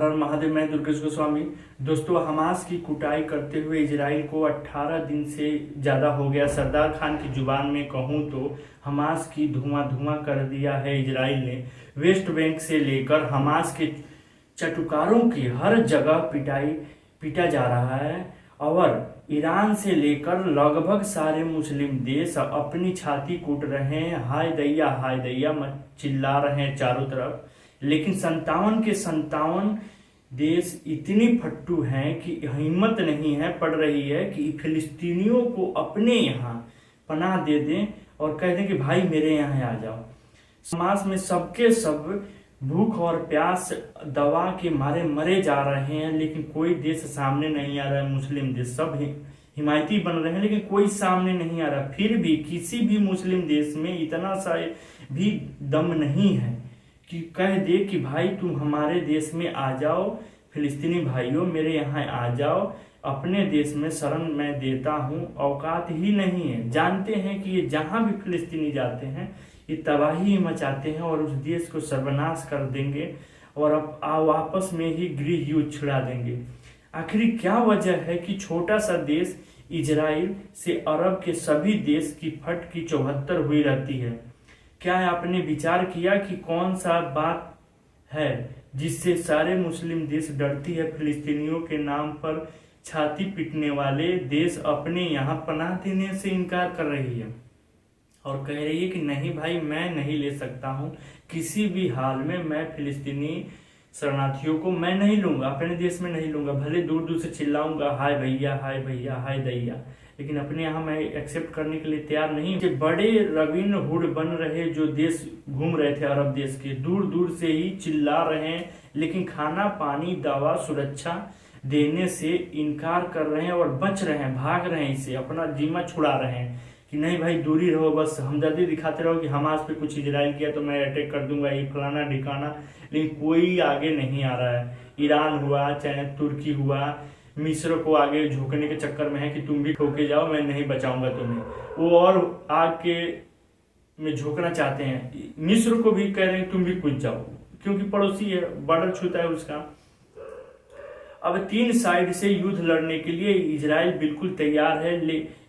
हर हर महादेव। मैं दुर्गेश गोस्वामी। दोस्तों, हमास की कुटाई करते हुए इजराइल को 18 दिन से ज़्यादा हो गया। सरदार खान की जुबान में कहूँ तो हमास की धुआं धुआं कर दिया है इजराइल ने। वेस्ट बैंक से लेकर हमास के चटुकारों की हर जगह पीटा जा रहा है और ईरान से लेकर लगभग सारे मुस्लिम देश अपनी छाती कूट रहे हैं। हाय दैया चिल्ला रहे हैं चारों तरफ। लेकिन 57 के 57 देश इतनी फट्टू हैं कि हिम्मत नहीं है पड़ रही है कि फिलिस्तीनियों को अपने यहाँ पनाह दे दें और कह दें कि भाई मेरे यहाँ आ जाओ। समाज में सबके सब भूख और प्यास दवा के मारे मरे जा रहे हैं, लेकिन कोई देश सामने नहीं आ रहा है। मुस्लिम देश सब हिमायती बन रहे हैं, लेकिन कोई सामने नहीं आ रहा। फिर भी किसी भी मुस्लिम देश में इतना सा भी दम नहीं है कि कह दे कि भाई तुम हमारे देश में आ जाओ, फिलिस्तीनी भाइयों मेरे यहाँ आ जाओ, अपने देश में शरण मैं देता हूँ। औकात ही नहीं है। जानते हैं कि ये जहाँ भी फिलिस्तीनी जाते हैं ये तबाही मचाते हैं और उस देश को सर्वनाश कर देंगे और अब वापस में ही गृह युद्ध छिड़ा देंगे। आखिर क्या वजह है कि छोटा सा देश इजराइल से अरब के सभी देश की फट की 74 हुई रहती है? क्या आपने विचार किया कि कौन सा बात है जिससे सारे मुस्लिम देश डरती है? फिलिस्तीनियों के नाम पर छाती पीटने वाले देश अपने यहाँ पनाह देने से इनकार कर रही है और कह रही है कि नहीं भाई मैं नहीं ले सकता हूँ, किसी भी हाल में मैं फिलिस्तीनी शरणार्थियों को मैं नहीं लूंगा, अपने देश में नहीं लूंगा। भले दूर दूर से चिल्लाऊंगा हाय भैया हाय दैया, लेकिन अपने यहाँ मैं एक्सेप्ट करने के लिए तैयार नहीं। कि बड़े रविन हुड बन रहे जो देश घूम रहे थे अरब देश के, दूर दूर से ही चिल्ला रहे हैं, लेकिन खाना पानी दवा सुरक्षा देने से इनकार कर रहे हैं और बच रहे हैं, भाग रहे हैं, इसे अपना जिम्मा छुड़ा रहे हैं कि नहीं भाई दूरी रहो, बस हमदर्दी दिखाते रहो कि हमास पे कुछ इजराइल किया तो मैं अटैक कर दूंगा, ये फलाना ढिकाना। लेकिन कोई आगे नहीं आ रहा है। ईरान हुआ चाहे तुर्की हुआ, मिस्र को आगे झोंकने के चक्कर में है कि तुम भी ठोके जाओ, मैं नहीं बचाऊंगा तुम्हें। वो और आग के में झोंकना चाहते हैं। मिस्र को भी कह रहे हैं तुम भी कूद जाओ, क्योंकि पड़ोसी है, बॉर्डर छूता है उसका। अब 3 साइड से युद्ध लड़ने के लिए इजराइल बिल्कुल तैयार है।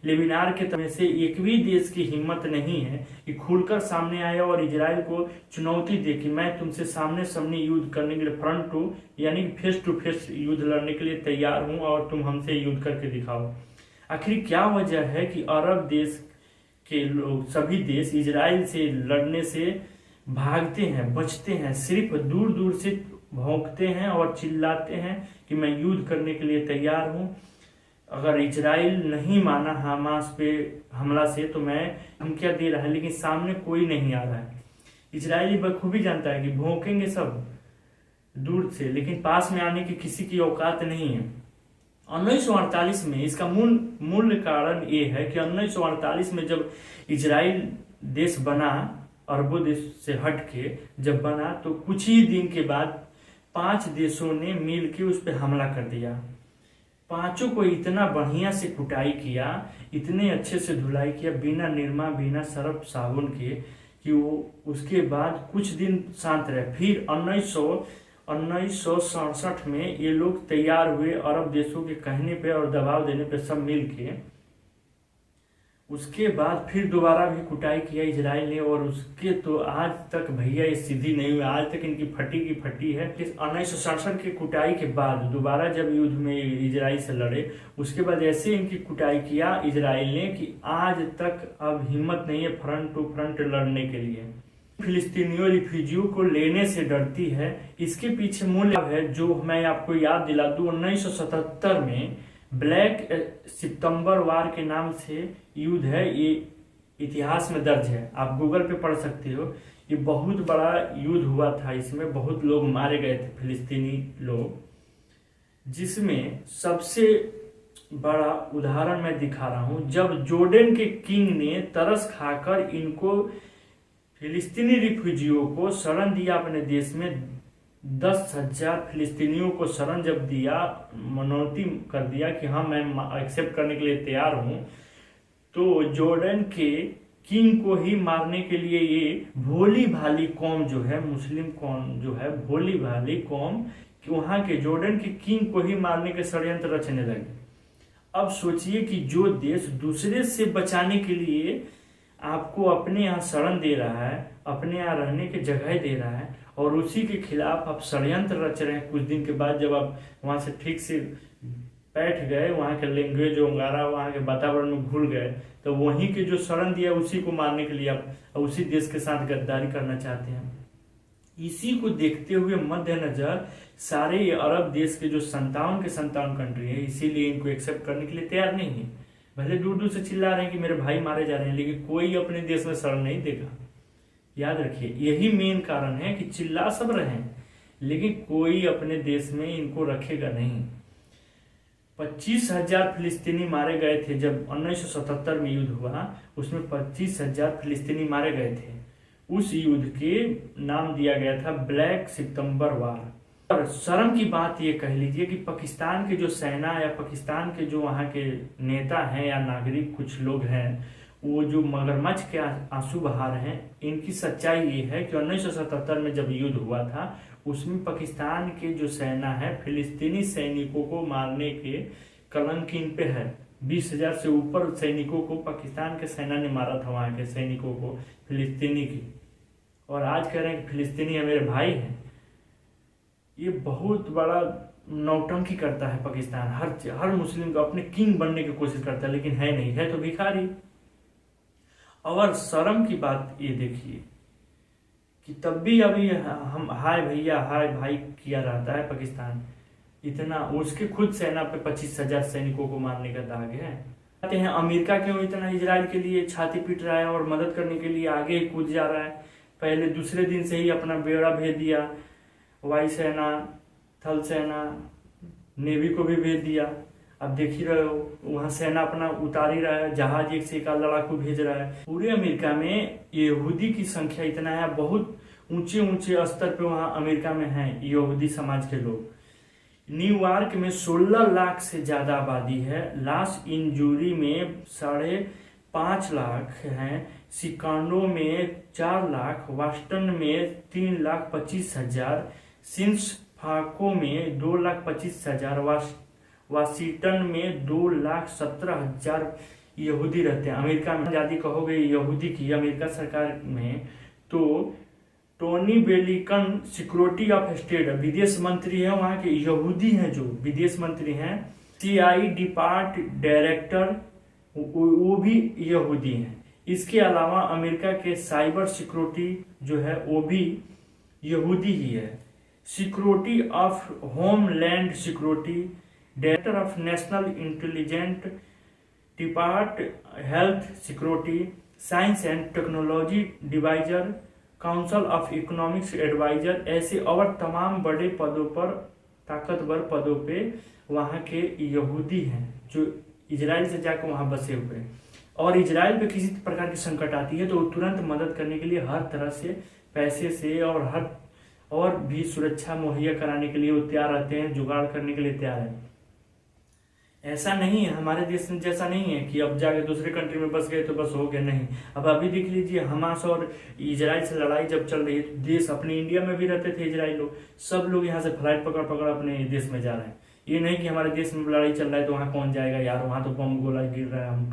लेबनान के तरफ से एक भी देश की हिम्मत नहीं है कि खुलकर सामने आए और इजराइल को चुनौती दे कि मैं तुमसे सामने सामने युद्ध करने के लिए फ्रंट टू यानी फेस टू फेस युद्ध लड़ने के लिए तैयार हूं और तुम हमसे युद्ध करके दिखाओ। आखिर क्या वजह है कि अरब देश के लोग सभी देश इजराइल से लड़ने से भागते हैं, बचते हैं, सिर्फ दूर दूर से भौंकते हैं और चिल्लाते हैं कि मैं युद्ध करने के लिए तैयार हूं। अगर इजराइल नहीं माना हमास पे हमला से तो मैं धमकियां दे रहा है, लेकिन सामने कोई नहीं आ रहा है। इजराइली बखूबी जानता है कि भौंकेंगे सब दूर से, लेकिन पास में आने की किसी की औकात नहीं है। 1948 में इसका मूल कारण ये है कि 1948 में जब इजराइल देश बना, अरबों देश से हट के जब बना, तो कुछ ही दिन के बाद 5 देशों ने मिल के उस पर हमला कर दिया। पांचों को इतना बढ़िया से कुटाई किया, इतने अच्छे से धुलाई किया, बिना निरमा बिना सर्फ साबुन के, कि वो उसके बाद कुछ दिन शांत रहे। फिर 1967 में ये लोग तैयार हुए अरब देशों के कहने पे और दबाव देने पे सब मिल के। उसके बाद फिर दोबारा भी कुटाई किया इजराइल ने और उसके तो आज तक भैया ये सीधी नहीं हुई, आज तक इनकी फटी की फटी है। 1967 की कुटाई के बाद दोबारा जब युद्ध में इजराइल से लड़े, उसके बाद ऐसे इनकी कुटाई किया इजराइल ने कि आज तक अब हिम्मत नहीं है फ्रंट टू फ्रंट लड़ने के लिए। फिलिस्तीनियों रिफ्यूजियों को लेने से डरती है। इसके पीछे मूल है जो मैं आपको याद दिला दूं। 1977 में ब्लैक सितंबर वार के नाम से युद्ध है, ये इतिहास में दर्ज है, आप गूगल पे पढ़ सकते हो। ये बहुत बड़ा युद्ध हुआ था, इसमें बहुत लोग मारे गए थे फिलिस्तीनी लोग, जिसमें सबसे बड़ा उदाहरण मैं दिखा रहा हूं। जब जॉर्डन के किंग ने तरस खाकर इनको फिलिस्तीनी रिफ्यूजियों को शरण दिया अपने देश में, 10,000 फिलिस्तीनियों को शरण जब दिया, मनौती कर दिया कि हाँ मैं एक्सेप्ट करने के लिए तैयार हूं, तो जॉर्डन के किंग को ही मारने के लिए ये भोली भाली कौम जो है, मुस्लिम कौम जो है, भोली भाली कौम कि वहां के जॉर्डन के किंग को ही मारने के षड्यंत्र रचने लगे। अब सोचिए कि जो देश दूसरे से बचाने के लिए आपको अपने यहाँ शरण दे रहा है, अपने यहाँ रहने की जगह दे रहा है, और उसी के खिलाफ आप षड्यंत्र रच रहे हैं। कुछ दिन के बाद जब आप वहां से ठीक से बैठ गए, वहां के लैंग्वेज वगैरह वहां के वातावरण में घुल गए, तो वहीं के जो शरण दिया उसी को मारने के लिए आप उसी देश के साथ गद्दारी करना चाहते हैं। इसी को देखते हुए मद्देनजर सारे ये अरब देश के जो 57 के 57 कंट्री है, इसीलिए इनको एक्सेप्ट करने के लिए तैयार नहीं है। भले दूर दूर से चिल्ला रहे हैं कि मेरे भाई मारे जा रहे हैं, लेकिन कोई अपने देश में शरण नहीं देगा। याद रखिए, यही मेन कारण है कि चिल्ला सब रहे हैं, लेकिन कोई अपने देश में इनको रखेगा नहीं। 25,000 फिलिस्तीनी मारे गए थे जब 1977 में युद्ध हुआ, उसमें 25,000 फिलिस्तीनी मारे गए थे। उस युद्ध के नाम दिया गया था ब्लैक सितंबर वार। और शर्म की बात ये कह लीजिए कि पाकिस्तान के जो सेना या पाकिस्तान के जो वहाँ के नेता हैं या नागरिक कुछ लोग हैं, वो जो मगरमच्छ के आंसू बहा रहे हैं, इनकी सच्चाई ये है कि 1977 में जब युद्ध हुआ था, उसमें पाकिस्तान के जो सेना है फिलिस्तीनी सैनिकों को मारने के कलंक इन पे है। 20,000 से ऊपर सैनिकों को पाकिस्तान के सेना ने मारा था, वहां के सैनिकों को, फिलिस्तीनी की। और आज कह रहे हैं कि फिलिस्तीनी मेरे भाई हैं। ये बहुत बड़ा नौटंकी करता है पाकिस्तान। हर मुस्लिम को अपने किंग बनने की कोशिश करता है, लेकिन है नहीं, है तो भिखारी। और शर्म की बात ये देखिए कि तब भी अभी हम हाय भैया हाय भाई किया रहता है पाकिस्तान। इतना उसके खुद सेना पे 25,000 सैनिकों को मारने का दाग है। कहते हैं अमेरिका क्यों इतना इजराइल के लिए छाती पीट रहा है और मदद करने के लिए आगे कूद जा रहा है। पहले दूसरे दिन से ही अपना बेड़ा भेज दिया, वायुसेना, थल सेना, नेवी को भी भेज दिया। अब देख ही रहे हो, वहां सेना अपना उतार ही रहा है, जहाज एक से एक लड़ाकू भेज रहा है। पूरे अमेरिका में यहूदी की संख्या इतना है, बहुत ऊंचे ऊंचे स्तर पे वहां अमेरिका में है यहूदी समाज के लोग। न्यूयॉर्क में 16 लाख से ज्यादा आबादी है। लॉस एंजल्स में 5.5 लाख हैं। शिकागो में 4 लाख, वाशिंगटन में 3,25,000, सिन्सफाको में 2,25,000, वाशिंगटन में 2,17,000 यहूदी रहते हैं। अमेरिका में आजादी कहोगे यहूदी की अमेरिका सरकार में, तो Tony Blinken security of state विदेश मंत्री है, वहां के यहूदी हैं जो विदेश मंत्री हैं। CI डिपार्ट डायरेक्टर वो भी यहूदी हैं। इसके अलावा अमेरिका के साइबर सिक्योरिटी जो है वो भी यहूदी ही है। Security of homeland security, director of national intelligence depart, health security, science and technology adviser, council of economics adviser, ऐसे और तमाम बड़े पदों पर, ताकतवर पदों पे वहां के यहूदी हैं जो इजराइल से जाकर वहां बसे हुए हैं। और इजराइल पे किसी प्रकार की संकट आती है तो वो तुरंत मदद करने के लिए हर तरह से, पैसे से और भी सुरक्षा मुहैया कराने के लिए वो तैयार रहते हैं, जुगाड़ करने के लिए तैयार है। ऐसा नहीं है हमारे देश में, जैसा नहीं है कि अब जाके दूसरे कंट्री में बस गए तो बस हो गया, नहीं। अब अभी देख लीजिए, हमास और इजराइल से लड़ाई जब चल रही है तो देश अपने इंडिया में भी रहते थे इजराइल लोग, सब लोग यहाँ से फ्लाइट पकड़ पकड़ अपने देश में जा रहे हैं। ये नहीं कि हमारे देश में लड़ाई चल रहा है तो वहाँ कौन जाएगा यार, वहाँ तो बम गोला गिर रहा है, हम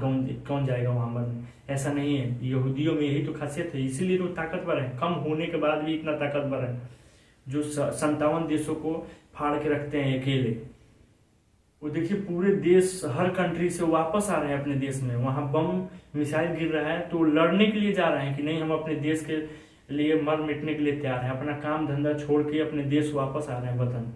कौन जाएगा वहाँ मरने। ऐसा नहीं है, यहूदियों में यही तो खासियत है, इसीलिए तो ताकतवर है। कम होने के बाद भी इतना ताकतवर है, जो 57 देशों को फाड़ के रखते हैं अकेले। वो देखिए पूरे देश, हर कंट्री से वापस आ रहे हैं अपने देश में, वहां बम मिसाइल गिर रहा है तो लड़ने के लिए जा रहे हैं कि नहीं, हम अपने देश के लिए मर मिटने के लिए तैयार हैं। अपना काम धंधा छोड़ के अपने देश वापस आ रहे हैं वतन।